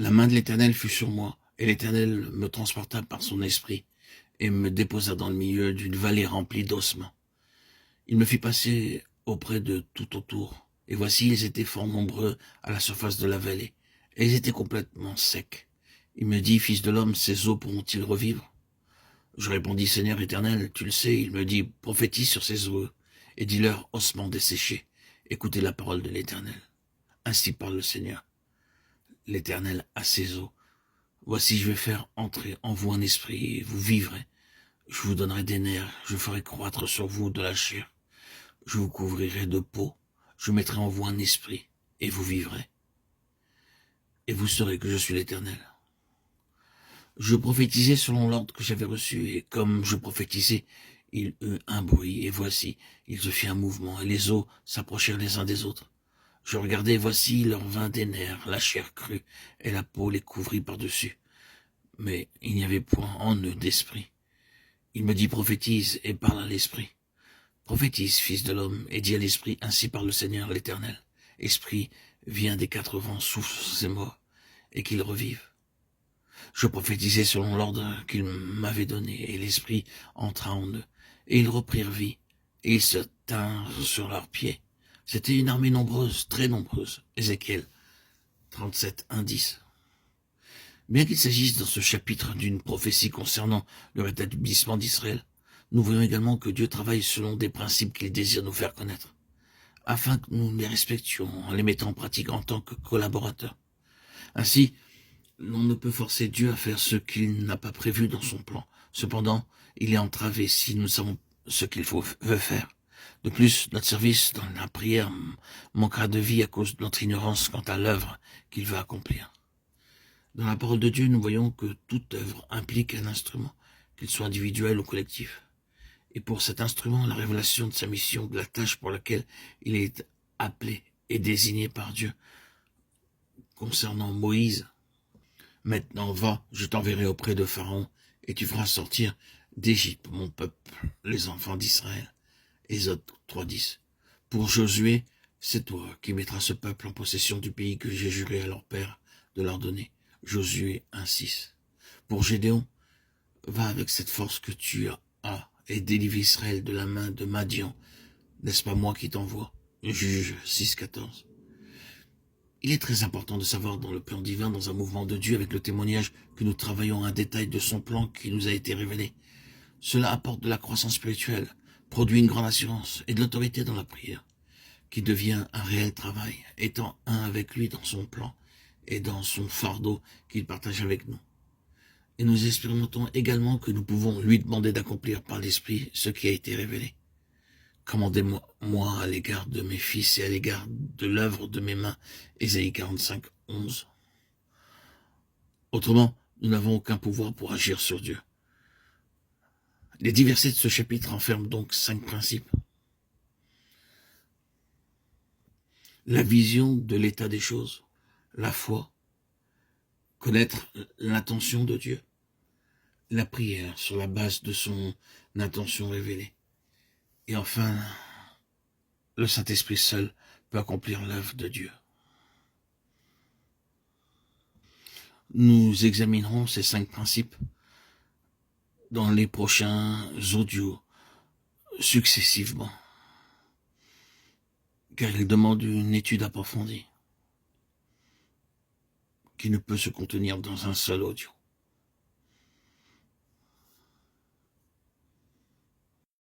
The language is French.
La main de l'Éternel fut sur moi, et l'Éternel me transporta par son esprit, et me déposa dans le milieu d'une vallée remplie d'ossements. Il me fit passer auprès de tout autour, et voici, ils étaient fort nombreux à la surface de la vallée, et ils étaient complètement secs. Il me dit, Fils de l'homme, ces eaux pourront-ils revivre? Je répondis, Seigneur éternel, tu le sais. Il me dit, prophétise sur ces eaux, et dis-leur, ossements desséchés, écoutez la parole de l'Éternel. Ainsi parle le Seigneur. L'Éternel a ses eaux. Voici, je vais faire entrer en vous un esprit, et vous vivrez. Je vous donnerai des nerfs, je ferai croître sur vous de la chair. Je vous couvrirai de peau, je mettrai en vous un esprit, et vous vivrez. Et vous saurez que je suis l'Éternel. Je prophétisais selon l'ordre que j'avais reçu, et comme je prophétisais, il eut un bruit, et voici, il se fit un mouvement, et les os s'approchèrent les uns des autres. Je regardai, et voici, leur vint des nerfs, la chair crue, et la peau les couvrit par-dessus. Mais il n'y avait point en eux d'esprit. Il me dit, prophétise, et parle à l'esprit. Prophétise, fils de l'homme, et dis à l'esprit, ainsi parle le Seigneur l'Éternel. Esprit, viens des quatre vents, souffle sur ces morts, et qu'ils revivent. Je prophétisais selon l'ordre qu'il m'avait donné, et l'esprit entra en eux, et ils reprirent vie, et ils se tinrent sur leurs pieds. C'était une armée nombreuse, très nombreuse. Ézéchiel 37, 1, 10. Bien qu'il s'agisse dans ce chapitre d'une prophétie concernant le rétablissement d'Israël, nous voyons également que Dieu travaille selon des principes qu'il désire nous faire connaître, afin que nous les respections en les mettant en pratique en tant que collaborateurs. Ainsi, l'on ne peut forcer Dieu à faire ce qu'il n'a pas prévu dans son plan. Cependant, il est entravé si nous savons ce qu'il veut faire. De plus, notre service dans la prière manquera de vie à cause de notre ignorance quant à l'œuvre qu'il veut accomplir. Dans la parole de Dieu, nous voyons que toute œuvre implique un instrument, qu'il soit individuel ou collectif. Et pour cet instrument, la révélation de sa mission, de la tâche pour laquelle il est appelé et désigné par Dieu. Concernant Moïse, maintenant va, je t'enverrai auprès de Pharaon, et tu feras sortir d'Égypte mon peuple, les enfants d'Israël. Exode 3.10. Pour Josué, c'est toi qui mettras ce peuple en possession du pays que j'ai juré à leur père de leur donner. Josué 1.6. Pour Gédéon, va avec cette force que tu as et délivre Israël de la main de Madian. N'est-ce pas moi qui t'envoie? Juge 6.14. Il est très important de savoir dans le plan divin, dans un mouvement de Dieu, avec le témoignage que nous travaillons un détail de son plan qui nous a été révélé. Cela apporte de la croissance spirituelle, produit une grande assurance et de l'autorité dans la prière, qui devient un réel travail, étant un avec lui dans son plan et dans son fardeau qu'il partage avec nous. Et nous expérimentons également que nous pouvons lui demander d'accomplir par l'Esprit ce qui a été révélé. Commandez-moi à l'égard de mes fils et à l'égard de l'œuvre de mes mains. Ésaïe 45, 11. Autrement, nous n'avons aucun pouvoir pour agir sur Dieu. Les 10 versets de ce chapitre enferment donc 5 principes. La vision de l'état des choses, la foi, connaître l'intention de Dieu, la prière sur la base de son intention révélée. Et enfin, le Saint-Esprit seul peut accomplir l'œuvre de Dieu. Nous examinerons ces 5 principes dans les prochains audios successivement, car ils demandent une étude approfondie qui ne peut se contenir dans un seul audio.